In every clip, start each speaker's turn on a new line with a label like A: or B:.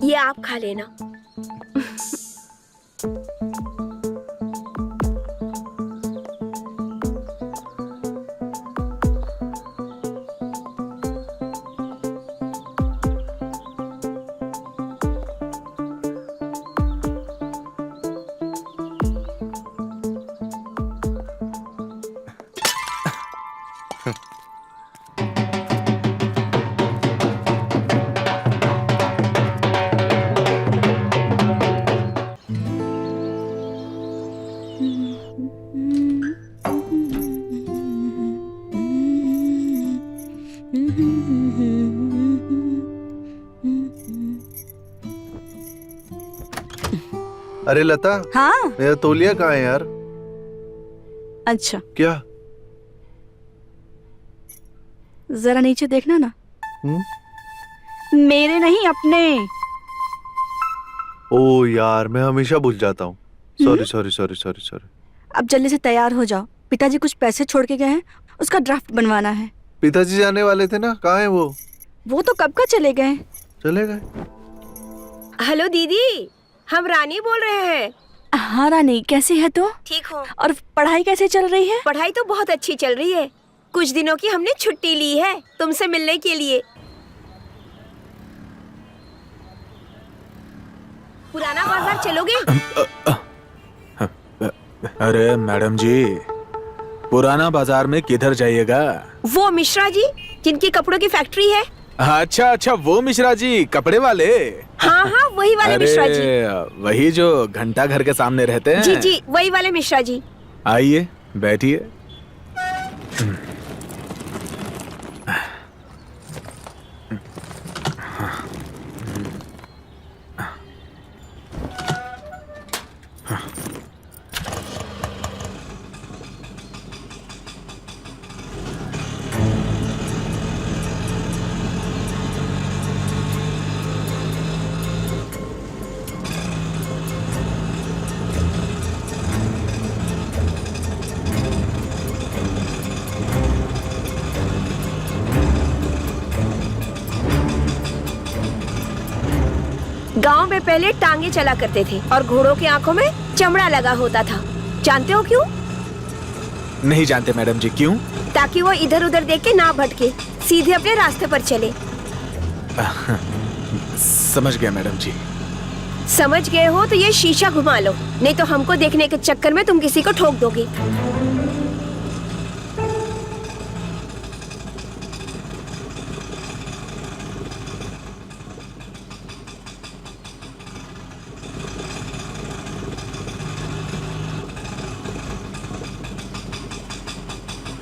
A: ये आप खा लेना।
B: अरे लता,
C: हाँ।
B: मेरा तौलिया कहाँ है यार?
C: अच्छा,
B: क्या?
C: जरा नीचे देखना ना। मेरे नहीं, अपने।
B: ओ यार, मैं हमेशा भूल जाता हूँ। Sorry sorry sorry sorry sorry.
C: अब जल्दी से तैयार हो जाओ, पिताजी कुछ पैसे छोड़ के गए हैं, उसका ड्राफ्ट बनवाना है।
B: पिताजी जाने वाले थे ना, कहाँ है वो?
C: वो तो कब का चले गए।
B: चले गए।
A: हेलो दीदी, हम रानी बोल रहे हैं।
C: हाँ रानी, कैसी है तू?
A: ठीक हो?
C: और पढ़ाई कैसे चल रही है?
A: पढ़ाई तो बहुत अच्छी चल रही है। कुछ दिनों की हमने छुट्टी ली है तुमसे मिलने के लिए। पुराना बाजार चलोगे?
D: अरे मैडम जी, पुराना बाजार में किधर जाइएगा?
A: वो मिश्रा जी जिनकी कपड़ों की फैक्ट्री है।
D: अच्छा अच्छा, वो मिश्रा जी, कपड़े वाले।
A: हाँ हाँ, वही वाले मिश्रा जी।
D: वही जो घंटा घर के सामने रहते हैं।
A: जी जी, वही वाले मिश्रा जी।
D: आइए बैठिए।
A: गांव में पहले टांगे चला करते थे और घोड़ों की आंखों में चमड़ा लगा होता था। जानते हो क्यों?
D: नहीं जानते मैडम जी, क्यों?
A: ताकि वो इधर उधर देख के ना भटके, सीधे अपने रास्ते पर चले।
D: समझ गया मैडम जी।
A: समझ गए हो तो ये शीशा घुमा लो, नहीं तो हमको देखने के चक्कर में तुम किसी को ठोक दोगे।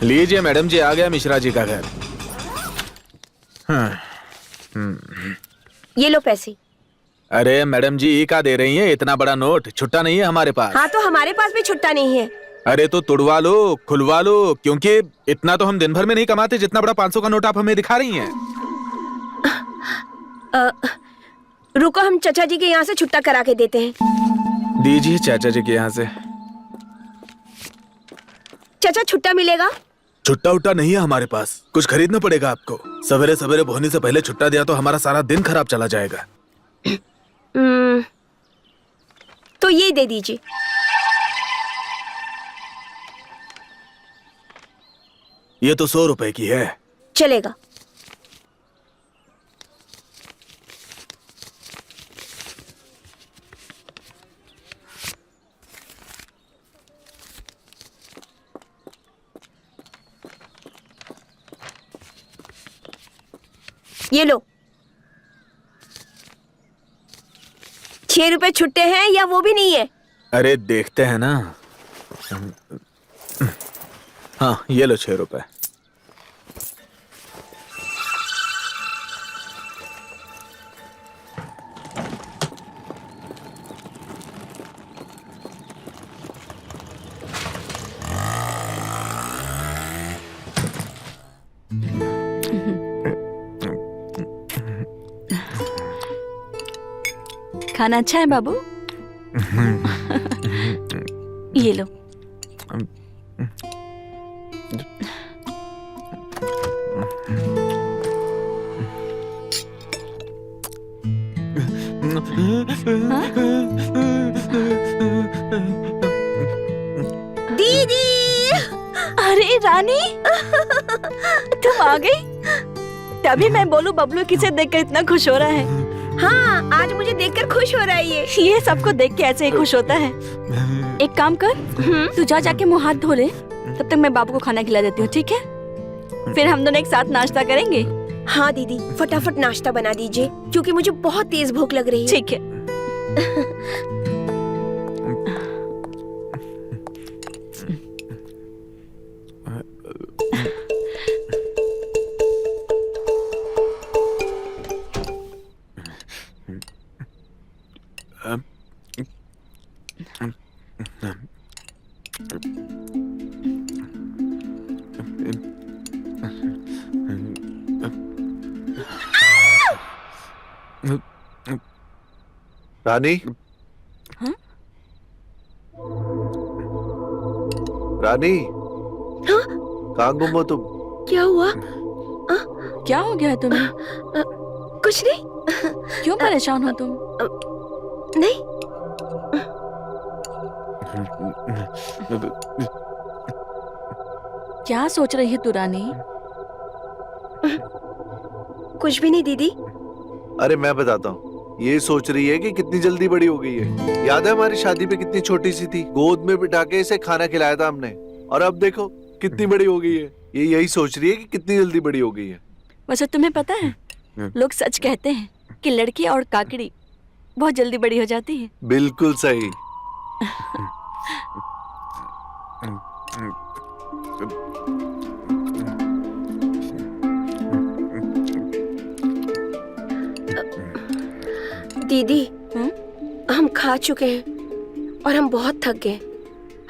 D: लीजिए मैडम जी, आ गया मिश्रा जी का घर।
A: ये लो पैसे।
D: अरे मैडम जी, ये क्या दे रही हैं? इतना बड़ा नोट छुट्टा नहीं है हमारे पास।
A: हाँ, तो हमारे पास भी छुट्टा नहीं है।
D: अरे तो तुड़वा लो, खुलवा लो, क्योंकि इतना तो हम दिन भर में नहीं कमाते जितना बड़ा 500 का नोट आप हमें दिखा रही हैं।
A: रुको, हम चाचा जी के यहाँ से छुट्टा करा के देते हैं।
D: दीजिए चाचा जी के यहाँ से।
A: चाचा, छुट्टा मिलेगा?
D: छुट्टा उट्टा नहीं है हमारे पास, कुछ खरीदना पड़ेगा आपको। सवेरे सवेरे बोहनी से पहले छुट्टा दिया तो हमारा सारा दिन खराब चला जाएगा।
A: तो ये दे दीजिए।
D: ये तो 100 रुपए की है।
A: चलेगा। ये लो। 6 रुपए छुट्टे हैं या वो भी नहीं है?
D: अरे देखते हैं ना। हाँ, ये लो 6 रुपए।
C: खाना अच्छा है बाबू? ये लो।
A: दीदी।
C: अरे रानी, तुम आ गई? तभी मैं बोलूं बबलू किसे देखकर इतना खुश हो रहा है।
A: हाँ, आज मुझे देखकर खुश हो रहा है ये।
C: सबको देख के ऐसे ही खुश होता है। एक काम कर, तू जाके मुंह हाथ धो ले, तब तक मैं बाबू को खाना खिला देती हूँ, ठीक है? फिर हम दोनों एक साथ नाश्ता करेंगे।
A: हाँ दीदी, फटाफट नाश्ता बना दीजिए क्योंकि मुझे बहुत तेज भूख लग रही है।
C: ठीक है।
B: रानी।
C: हाँ?
B: रानी,
A: हाँ?
B: कहाँ गुम हो तुम?
A: क्या हुआ?
C: क्या हो गया तुम्हें?
A: कुछ नहीं।
C: क्यों परेशान हो तुम?
A: नहीं।
C: क्या सोच रही है तू रानी?
A: कुछ भी नहीं दीदी।
B: अरे मैं बताता हूँ। ये सोच रही है कि कितनी जल्दी बड़ी हो गई है। याद है हमारी शादी पे कितनी छोटी सी थी, गोद में बिठा के इसे खाना खिलाया था हमने, और अब देखो कितनी बड़ी हो गई है। ये यही सोच रही है कि कितनी जल्दी बड़ी हो गई है।
C: वैसे तुम्हें पता है, लोग सच कहते हैं कि लड़की और काकड़ी बहुत जल्दी बड़ी हो जाती है।
B: बिल्कुल सही।
A: दीदी, हम खा चुके हैं और हम बहुत थक गए।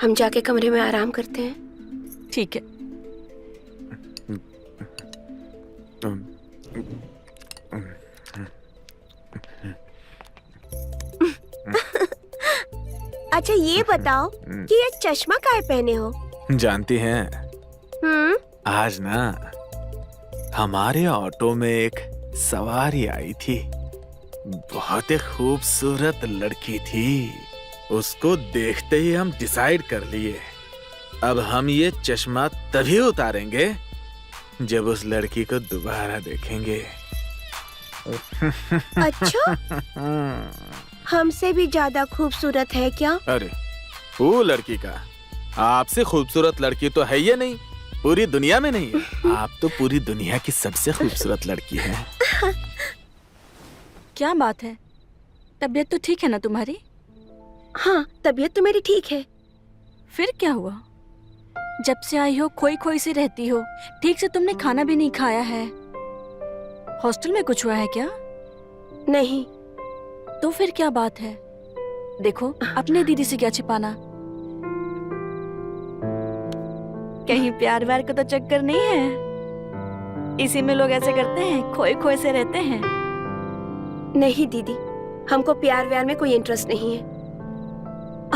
A: हम जाके कमरे में आराम करते हैं।
C: ठीक है।
A: अच्छा ये बताओ कि ये चश्मा काहे पहने हो?
D: जानती हैं, आज ना हमारे ऑटो में एक सवारी आई थी। बहुत ही खूबसूरत लड़की थी। उसको देखते ही हम डिसाइड कर लिए, अब हम ये चश्मा तभी उतारेंगे जब उस लड़की को दोबारा देखेंगे।
A: अच्छा, हमसे भी ज्यादा खूबसूरत है क्या?
D: अरे वो लड़की का आपसे खूबसूरत लड़की तो है ही नहीं, पूरी दुनिया में नहीं है। आप तो पूरी दुनिया की सबसे खूबसूरत लड़की हैं।
C: क्या बात है, तबीयत तो ठीक है ना तुम्हारी?
A: हाँ, तबीयत तो मेरी ठीक है।
C: फिर क्या हुआ? जब से आई हो खोई खोई सी रहती हो, ठीक से तुमने खाना भी नहीं खाया है। हॉस्टल में कुछ हुआ है क्या?
A: नहीं।
C: तो फिर क्या बात है? देखो, अपने दीदी से क्या छिपाना। कहीं प्यार व्यार का तो चक्कर नहीं है? इसी में लोग ऐसे करते हैं, खोए खोए से रहते हैं।
A: नहीं दीदी, हमको प्यार व्यार में कोई इंटरेस्ट नहीं है।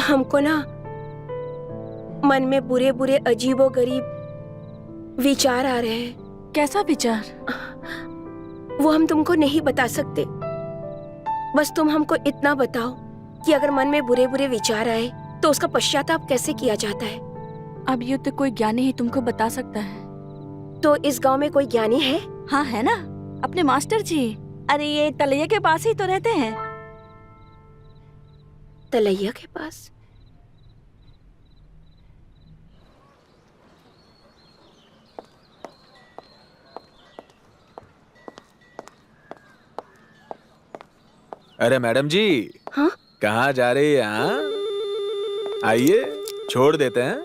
A: हमको ना मन में बुरे बुरे अजीबो गरीब विचार आ रहे हैं।
C: कैसा विचार?
A: वो हम तुमको नहीं बता सकते। बस तुम हमको इतना बताओ कि अगर मन में बुरे बुरे विचार आए तो उसका पश्चाताप कैसे किया जाता है?
C: अब ये तो कोई ज्ञानी ही तुमको बता सकता है।
A: तो इस गांव में कोई ज्ञानी है?
C: हाँ है ना, अपने मास्टर जी। अरे ये तलैया के पास ही तो रहते हैं।
A: तलैया के पास?
D: अरे मैडम जी,
A: हाँ?
D: कहाँ जा रही है? आइए, छोड़ देते हैं।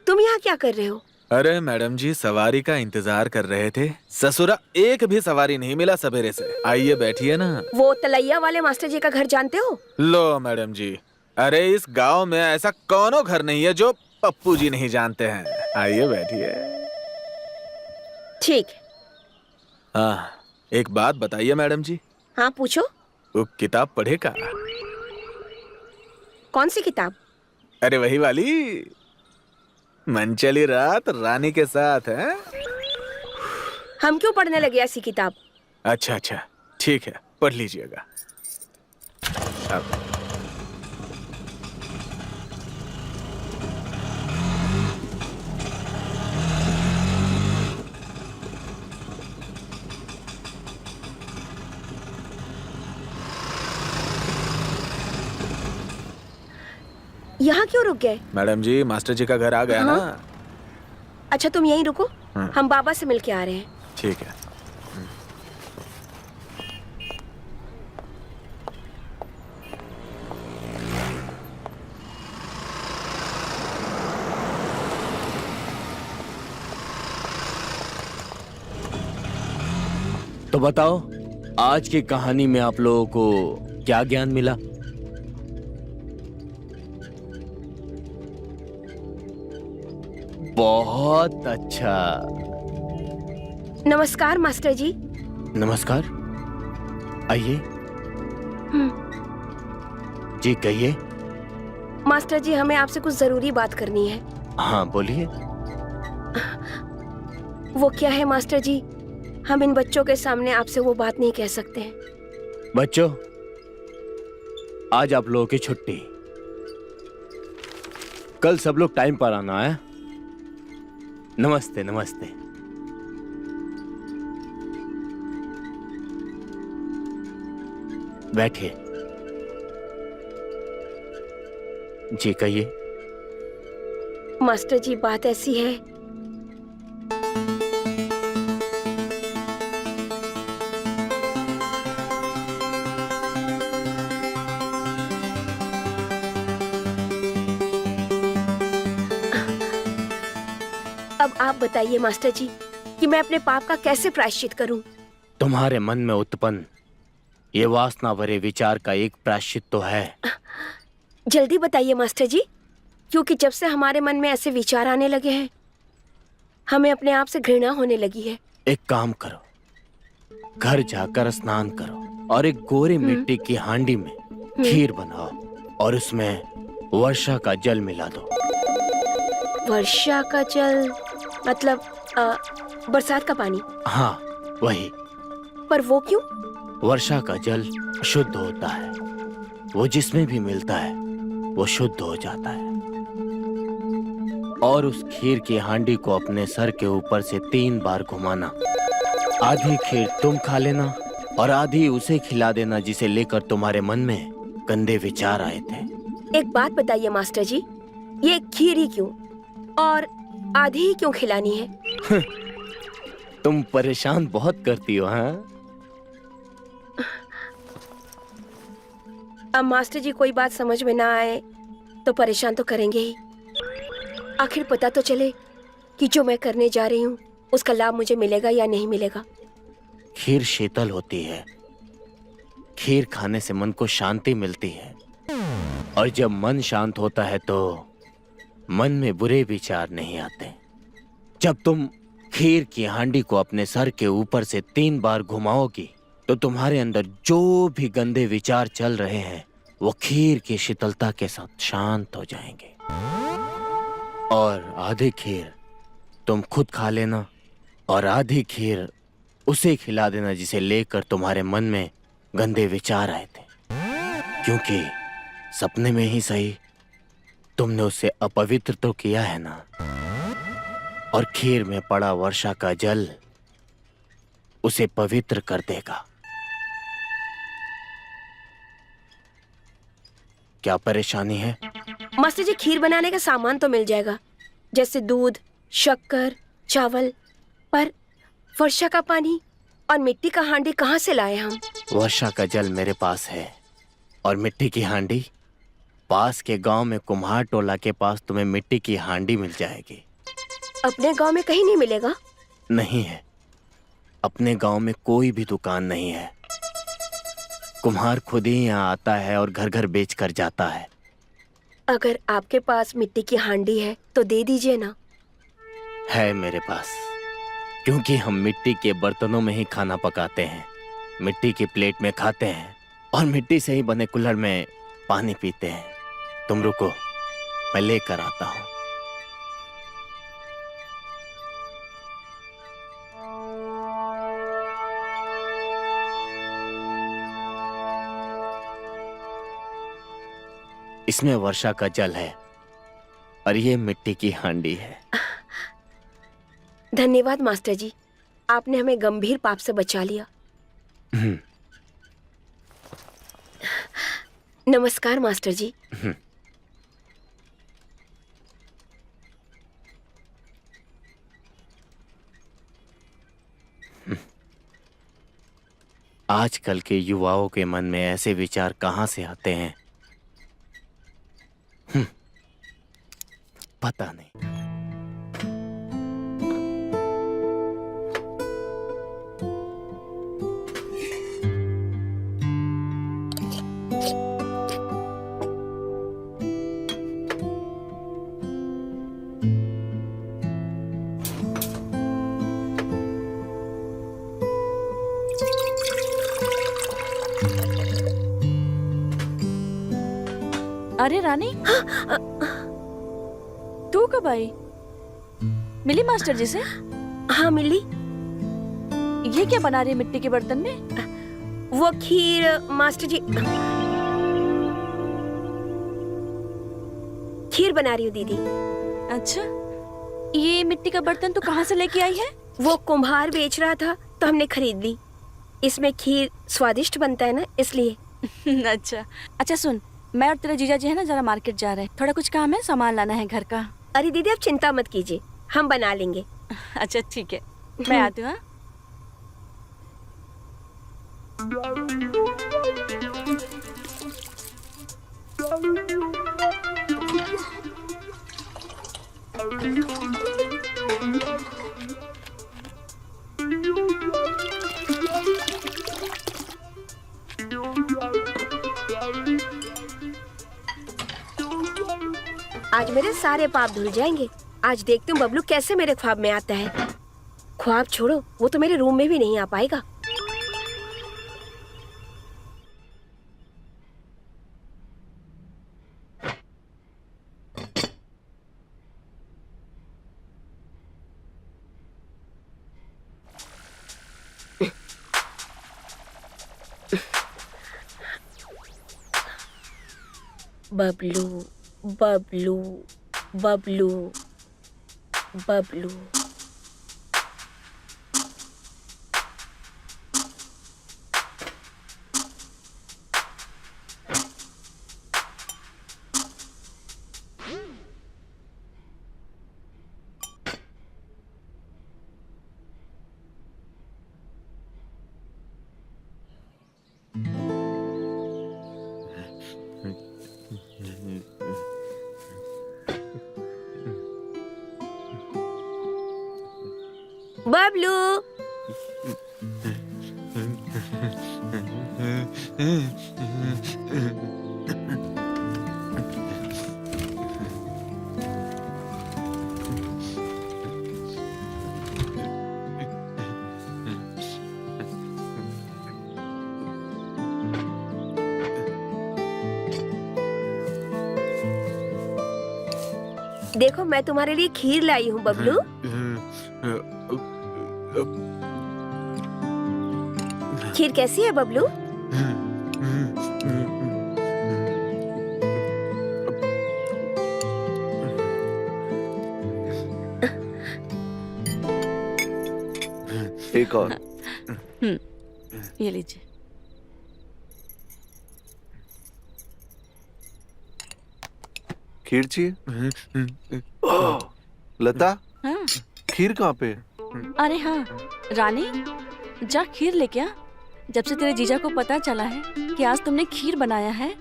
A: तुम यहाँ क्या कर रहे हो?
D: अरे मैडम जी, सवारी का इंतजार कर रहे थे। ससुरा एक भी सवारी नहीं मिला सवेरे से। आइए बैठिए ना।
A: वो तलैया वाले मास्टर जी का घर जानते हो?
D: लो मैडम जी, अरे इस गांव में ऐसा कौनो घर नहीं है जो पप्पू जी नहीं जानते हैं। आइए बैठिए।
A: ठीक।
D: हाँ, एक बात बताइए मैडम जी।
A: हाँ पूछो।
D: वो किताब पढ़ेगा?
A: कौन सी किताब?
D: अरे वही वाली, मन चली रात रानी के साथ है।
A: हम क्यों पढ़ने लगे ऐसी किताब?
D: अच्छा अच्छा, ठीक है, पढ़ लीजिएगा। अब
A: यहाँ क्यों रुक गए?
D: मैडम जी, मास्टर जी का घर आ गया
A: हाँ?
D: ना।
A: अच्छा तुम यहीं रुको,
D: हाँ।
A: हम बाबा से मिलके आ रहे हैं।
D: ठीक है।
E: तो बताओ, आज की कहानी में आप लोगों को क्या ज्ञान मिला? बहुत अच्छा।
A: नमस्कार मास्टर जी।
E: नमस्कार, आइए।
A: हम्म।
E: जी कहिए।
A: मास्टर जी, हमें आपसे कुछ जरूरी बात करनी है।
E: हाँ बोलिए।
A: वो क्या है मास्टर जी, हम इन बच्चों के सामने आपसे वो बात नहीं कह सकते हैं।
E: बच्चों, आज आप लोगों की छुट्टी। कल सब लोग टाइम पर आना है। नमस्ते नमस्ते। बैठिए। जी कहिए।
A: मास्टर जी, बात ऐसी है, अब आप बताइए मास्टर जी कि मैं अपने पाप का कैसे प्रायश्चित करूं?
E: तुम्हारे मन में उत्पन्न ये वासना भरे विचार का एक प्रायश्चित तो है।
A: जल्दी बताइए मास्टर जी, क्योंकि जब से हमारे मन में ऐसे विचार आने लगे हैं, हमें अपने आप से घृणा होने लगी है।
E: एक काम करो, घर जाकर स्नान करो और एक गोरी मिट्टी की हांडी में खीर बनाओ और उसमें वर्षा का जल मिला दो।
A: वर्षा का जल मतलब बरसात का पानी?
E: हाँ वही।
A: पर वो क्यों?
E: वर्षा का जल शुद्ध होता है, वो जिसमें भी मिलता है वो शुद्ध हो जाता है। और उस खीर की हांडी को अपने सर के ऊपर से 3 बार घुमाना। आधी खीर तुम खा लेना और आधी उसे खिला देना जिसे लेकर तुम्हारे मन में गंदे विचार आए थे।
A: एक बात बताइए मास्टर जी, ये खीर ही क्यों और आधी ही क्यों खिलानी है?
E: तुम परेशान बहुत करती हो। हाँ,
A: अब मास्टर जी कोई बात समझ में ना आए तो परेशान तो करेंगे ही। आखिर पता तो चले कि जो मैं करने जा रही हूँ उसका लाभ मुझे मिलेगा या नहीं मिलेगा।
E: खीर शीतल होती है, खीर खाने से मन को शांति मिलती है और जब मन शांत होता है तो मन में बुरे विचार नहीं आते। जब तुम खीर की हांडी को अपने सर के ऊपर से 3 बार घुमाओगी तो तुम्हारे अंदर जो भी गंदे विचार चल रहे हैं वो खीर की शीतलता के साथ शांत हो जाएंगे। और आधी खीर तुम खुद खा लेना और आधी खीर उसे खिला देना जिसे लेकर तुम्हारे मन में गंदे विचार आए थे, क्योंकि सपने में ही सही तुमने उसे अपवित्र तो किया है ना। और खीर में पड़ा वर्षा का जल उसे पवित्र कर देगा। क्या परेशानी है?
A: मास्टर जी, खीर बनाने का सामान तो मिल जाएगा, जैसे दूध, शक्कर, चावल, पर वर्षा का पानी और मिट्टी का हांडी कहाँ से लाए हम?
E: वर्षा का जल मेरे पास है और मिट्टी की हांडी पास के गांव में कुम्हार टोला के पास तुम्हें मिट्टी की हांडी मिल जाएगी।
A: अपने गांव में कहीं नहीं मिलेगा?
E: नहीं है, अपने गांव में कोई भी दुकान नहीं है। कुम्हार खुद ही यहाँ आता है और घर घर बेच कर जाता है।
A: अगर आपके पास मिट्टी की हांडी है तो दे दीजिए ना।
E: है मेरे पास, क्योंकि हम मिट्टी के बर्तनों में ही खाना पकाते हैं, मिट्टी की प्लेट में खाते हैं और मिट्टी से ही बने कुल्हड़ में पानी पीते हैं। तुम रुको, मैं लेकर आता हूं। इसमें वर्षा का जल है और ये मिट्टी की हांडी है।
A: धन्यवाद मास्टर जी, आपने हमें गंभीर पाप से बचा लिया। नमस्कार मास्टर जी।
E: आजकल के युवाओं के मन में ऐसे विचार कहां से आते हैं, पता नहीं।
C: अरे रानी, तू कब आई? मिली मास्टर जी से?
A: हाँ मिली।
C: ये क्या बना रही है मिट्टी के बर्तन में?
A: वो खीर मास्टर जी, खीर बना रही हूँ दीदी।
C: अच्छा, ये मिट्टी का बर्तन तू कहाँ से लेके आई है?
A: वो कुम्हार बेच रहा था तो हमने खरीद ली। इसमें खीर स्वादिष्ट बनता है ना, इसलिए।
C: अच्छा अच्छा, सुन, मैं और तेरा जीजा जी है ना जरा मार्केट जा रहे हैं, थोड़ा कुछ काम है, सामान लाना है घर का।
A: अरे दीदी आप चिंता मत कीजिए, हम बना लेंगे।
C: अच्छा ठीक है, मैं आती हूँ। हाँ?
A: आज मेरे सारे पाप धुल जाएंगे। आज देखती हूँ बबलू कैसे मेरे ख्वाब में आता है। ख्वाब छोड़ो, वो तो मेरे रूम में भी नहीं आ पाएगा। बबलू बबलू बबलू बबलू। बबलू देखो, मैं तुम्हारे लिए खीर लाई हूँ बबलू। खीर कैसी है बबलू?
B: एक और।
C: ये लीजिए।
B: खीर चाहिए? ओह, लता,
C: हाँ।
B: खीर कहाँ पे?
C: अरे हाँ रानी, जा खीर लेके आ। जब से तेरे जीजा को पता चला है कि आज तुमने खीर बनाया है,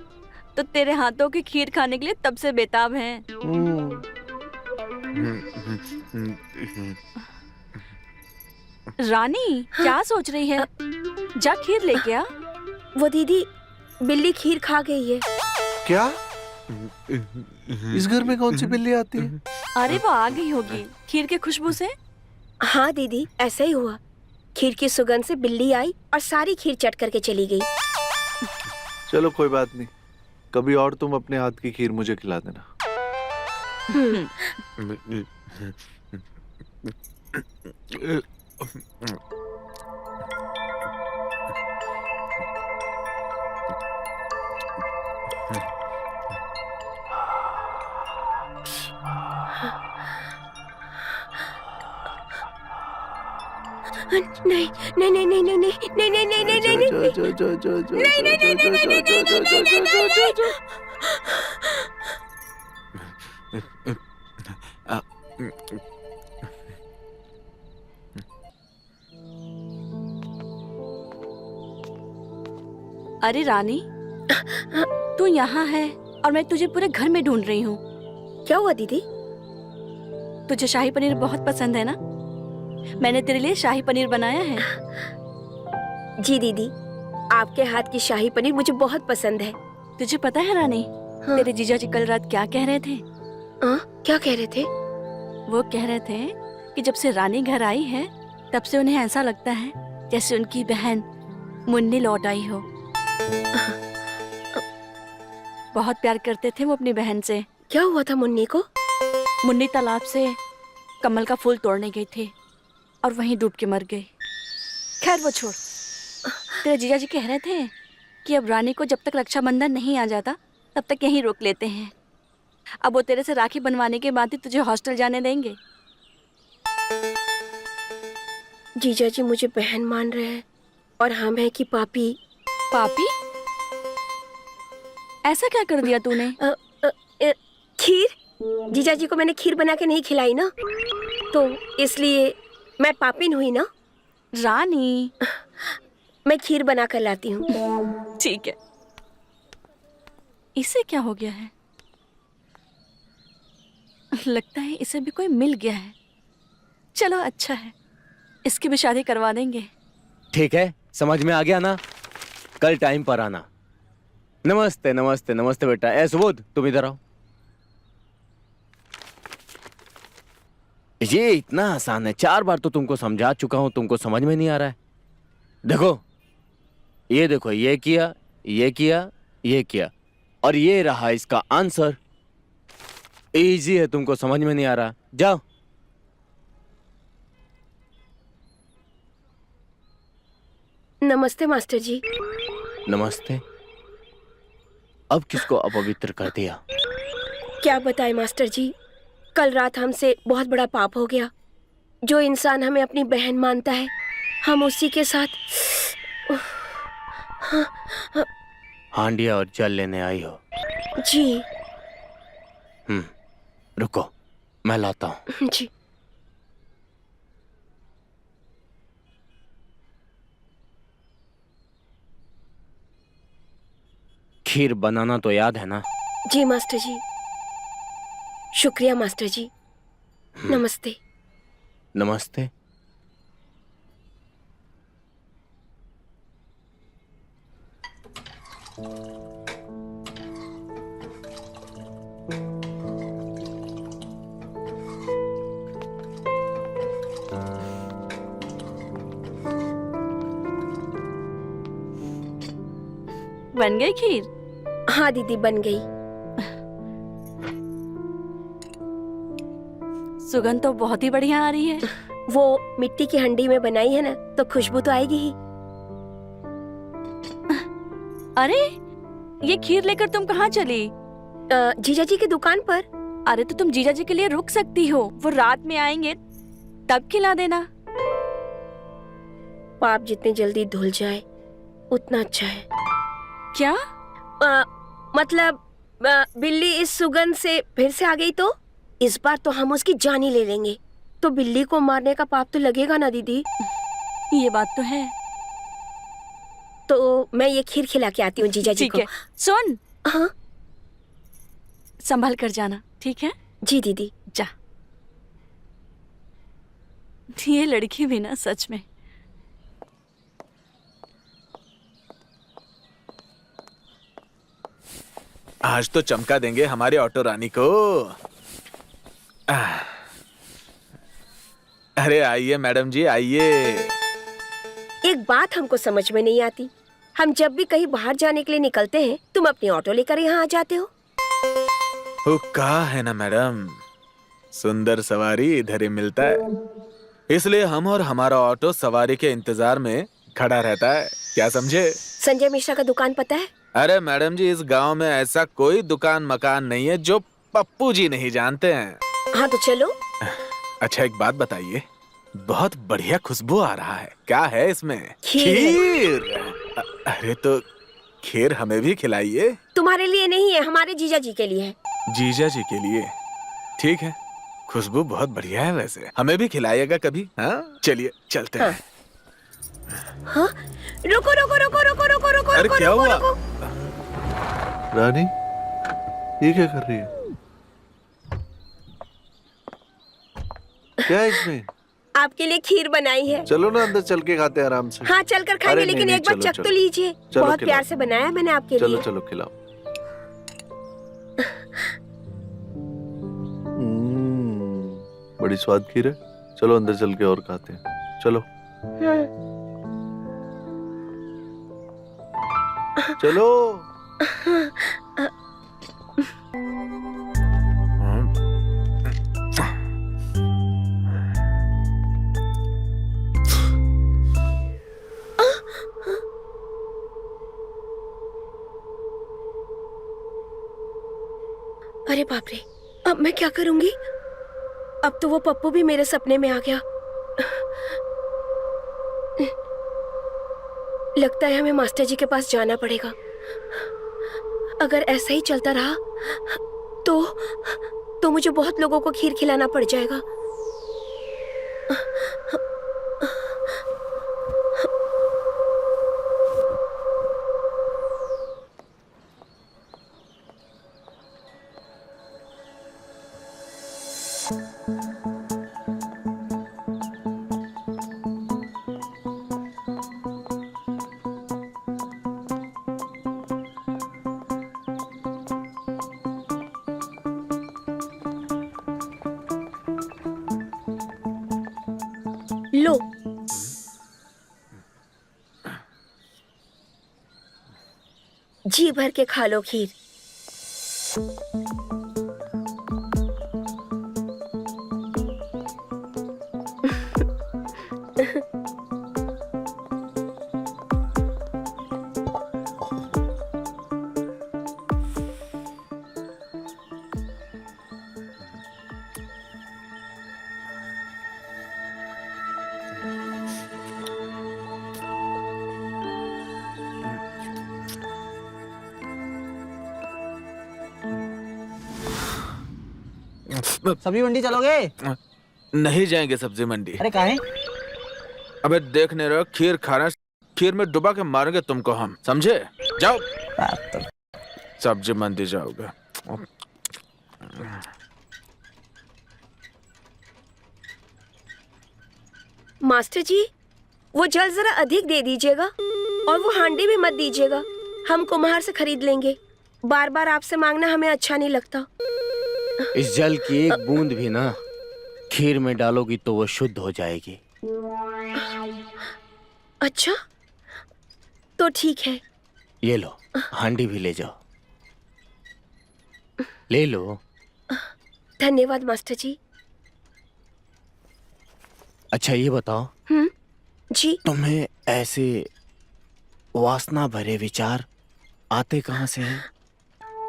C: तो तेरे हाथों की खीर खाने के लिए तब से बेताब हैं। रानी, क्या सोच रही है? जा खीर लेके आ।
A: वो दीदी, बिल्ली खीर खा गई है।
B: क्या? इस घर में कौन सी बिल्ली आती है?
C: अरे वो आ गई होगी खीर के खुशबू से।
A: हाँ दीदी, ऐसा ही हुआ। खीर की सुगंध से बिल्ली आई और सारी खीर चट करके चली गई।
B: चलो कोई बात नहीं, कभी और तुम अपने हाथ की खीर मुझे खिला देना।
A: नहीं नहीं नहीं नहीं नहीं नहीं नहीं नहीं नहीं नहीं नहीं।
C: अरे रानी, तू यहाँ है और मैं तुझे पूरे घर में ढूंढ रही हूँ।
A: क्या हुआ दीदी?
C: तुझे शाही पनीर बहुत पसंद है ना? मैंने तेरे लिए शाही पनीर बनाया है।
A: जी दीदी, आपके हाथ की शाही पनीर मुझे बहुत पसंद है।
C: तुझे पता है रानी,
A: हाँ।
C: तेरे जीजा जी कल रात क्या कह रहे थे?
A: क्या कह रहे थे?
C: वो कह रहे थे कि जब से रानी घर आई है तब से उन्हें ऐसा लगता है जैसे उनकी बहन मुन्नी लौट आई हो। बहुत प्यार करते थे वो अपनी बहन से।
A: क्या हुआ था मुन्नी को?
C: मुन्नी तालाब से कमल का फूल तोड़ने गई थी और वहीं डूब के मर गई। खैर वो छोड़, तेरे जीजा जी कह रहे थे कि अब रानी को जब तक रक्षाबंधन नहीं आ जाता तब तक यहीं रोक लेते हैं। अब वो तेरे से राखी बनवाने के बाद ही तुझे हॉस्टल जाने देंगे।
A: जीजा जी मुझे बहन मान रहे हैं और हम हैं कि पापी।
C: पापी? ऐसा क्या कर दिया तूने?
A: खीर? जीजा जी को मैंने खीर बना के नहीं खिलाई ना, तो इसलिए मैं पापिन हुई ना।
C: रानी,
A: मैं खीर बना कर लाती हूँ।
C: ठीक है। इसे क्या हो गया है? लगता है इसे भी कोई मिल गया है। चलो अच्छा है, इसकी भी शादी करवा देंगे।
E: ठीक है, समझ में आ गया ना? कल टाइम पर आना। नमस्ते नमस्ते नमस्ते बेटा। सुबोध, तुम इधर आओ। ये इतना आसान है, 4 बार तो तुमको समझा चुका हूं, तुमको समझ में नहीं आ रहा है। देखो, ये किया, ये किया, ये किया, और ये रहा इसका आंसर। इजी है, तुमको समझ में नहीं आ रहा। जाओ।
A: नमस्ते मास्टर जी।
E: नमस्ते। अब किसको अपवित्र कर दिया?
A: क्या बताएं मास्टर जी, कल रात हमसे बहुत बड़ा पाप हो गया। जो इंसान हमें अपनी बहन मानता है, हम उसी के साथ।
E: हांडिया और जल लेने आई हो?
A: जी।
E: रुको, मैं लाता हूं।
A: जी।
E: खीर बनाना तो याद है ना?
A: जी मास्टर जी, शुक्रिया मास्टर जी। नमस्ते।
E: नमस्ते।
C: बन गई खीर?
A: हाँ दीदी, बन गई।
C: सुगंध तो बहुत ही बढ़िया आ रही है।
A: वो मिट्टी की हंडी में बनाई है ना, तो खुशबू तो आएगी ही।
C: अरे, ये खीर लेकर तुम कहाँ चली?
A: जीजा जी की दुकान पर।
C: अरे तो तुम जीजा जी के लिए रुक सकती हो, वो रात में आएंगे तब खिला देना।
A: पाप जितनी जल्दी धुल जाए उतना अच्छा है।
C: क्या?
A: मतलब बिल्ली इस सुगंध से फिर से आ गई तो इस बार तो हम उसकी जान ही ले लेंगे। तो बिल्ली को मारने का पाप तो लगेगा ना दीदी?
C: ये बात तो है।
A: तो मैं ये खीर खिला के आती हूँ जीजा जी
C: ठीक
A: को।
C: है, सुन।
A: हाँ
C: संभल कर जाना, ठीक है?
A: जी दीदी।
C: जा। ये लड़की भी ना, सच में।
D: आज तो चमका देंगे हमारे ऑटो रानी को। अरे आइए मैडम जी, आइए।
A: एक बात हमको समझ में नहीं आती, हम जब भी कहीं बाहर जाने के लिए निकलते हैं तुम अपनी ऑटो लेकर यहाँ आ जाते हो।
D: वो कहा है ना मैडम, सुंदर सवारी इधर ही मिलता है, इसलिए हम और हमारा ऑटो सवारी के इंतजार में खड़ा रहता है। क्या समझे?
A: संजय मिश्रा का दुकान पता है?
D: अरे मैडम जी, इस गांव में ऐसा कोई दुकान मकान नहीं है जो पप्पू जी नहीं जानते हैं।
A: हाँ तो चलो।
D: अच्छा एक बात बताइए, बहुत बढ़िया खुशबू आ रहा है, क्या है इसमें?
A: खीर।
D: अरे तो खीर हमें भी खिलाइए।
A: तुम्हारे लिए नहीं है, हमारे जीजा जी के लिए है।
D: जीजा जी के लिए? ठीक है, खुशबू बहुत बढ़िया है, वैसे हमें भी खिलाइएगा कभी। हाँ चलिए चलते हैं।
A: हाँ? रुको रुको रुको रुको रुको रुको।
D: अरे क्या हुआ?
B: रानी, ये क्या कर रही है? क्या है इसमें?
A: आपके लिए खीर बनाई है।
B: चलो ना अंदर चल के खाते हैं आराम से।
A: हाँ चल कर खाएंगे,
B: अरे
A: लेकिन
B: नहीं,
A: एक बार
B: चलो,
A: चख तो
B: चलो।
A: लीजिए।
B: चलो,
A: बहुत
B: खिलाओ।
A: प्यार से बनाया है मैंने आपके
B: चलो
A: लिए।
B: चलो खिलाओ। बड़ी स्वाद खीर है। चलो अंदर चल के और खाते हैं, चलो। चलो।
A: अरे बाप रे, अब मैं क्या करूंगी? अब तो वो पप्पू भी मेरे सपने में आ गया। लगता है हमें मास्टर जी के पास जाना पड़ेगा। अगर ऐसा ही चलता रहा तो मुझे बहुत लोगों को खीर खिलाना पड़ जाएगा। लो, जी भर के खा लो खीर।
F: सब्जी मंडी चलोगे?
D: नहीं जाएंगे सब्जी मंडी।
F: अरे काहे?
D: अबे देख नहीं रहे, खीर खाना, खीर में डुबा के मारेंगे तुमको हम, समझे? जाओ सब्जी मंडी जाओगे।
A: मास्टर जी, वो जल जरा अधिक दे दीजिएगा और वो हांडी भी मत दीजिएगा। हम कुम्हार से खरीद लेंगे। बार बार आपसे मांगना हमें अच्छा नहीं लगता।
E: इस जल की एक बूंद भी ना खीर में डालोगी तो वो शुद्ध हो जाएगी।
A: अच्छा तो ठीक है।
E: ये लो, हांडी भी ले जाओ। ले लो।
A: धन्यवाद मास्टर जी।
E: अच्छा ये बताओ,
A: जी।
E: तुम्हें ऐसे वासना भरे विचार आते कहाँ से हैं?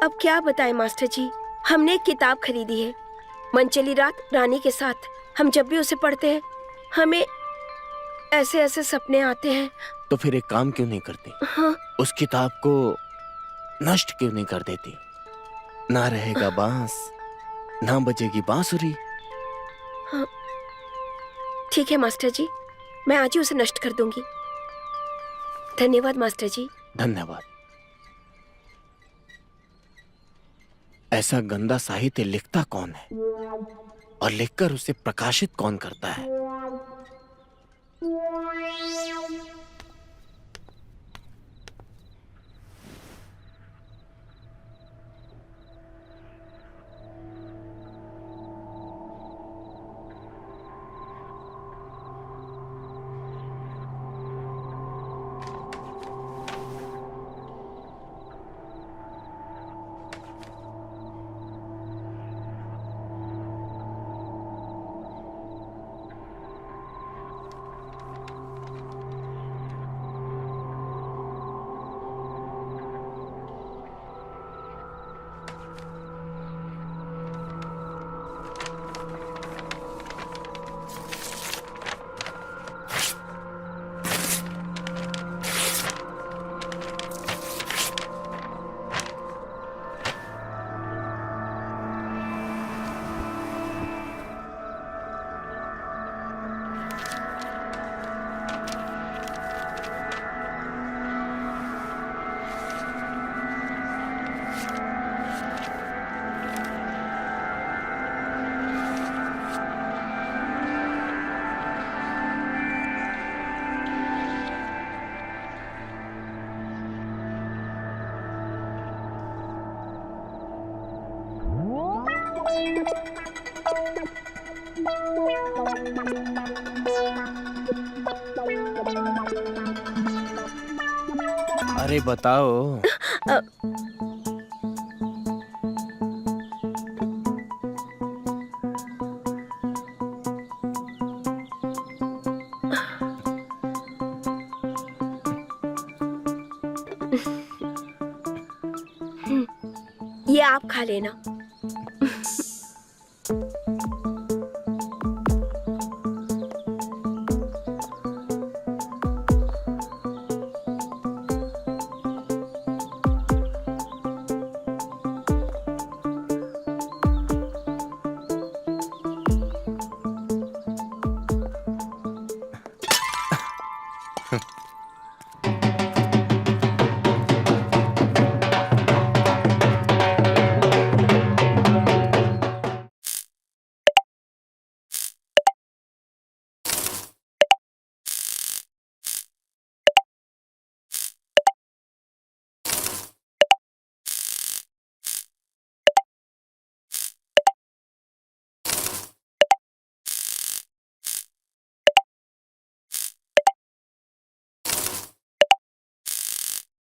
A: अब क्या बताएं मास्टर जी, हमने एक किताब खरीदी है, मनचली रात रानी के साथ। हम जब भी उसे पढ़ते हैं हमें ऐसे ऐसे सपने आते हैं।
E: तो फिर एक काम क्यों नहीं करती?
A: हाँ?
E: उस किताब को नष्ट क्यों नहीं कर देती? ना रहेगा बांस, ना बजेगी बांसुरी।
A: हाँ। ठीक है मास्टर जी, मैं आज ही उसे नष्ट कर दूंगी। धन्यवाद मास्टर जी।
E: धन्यवाद। ऐसा गंदा साहित्य लिखता कौन है और लिखकर उसे प्रकाशित कौन करता है? अरे बताओ।
A: ये आप खा लेना।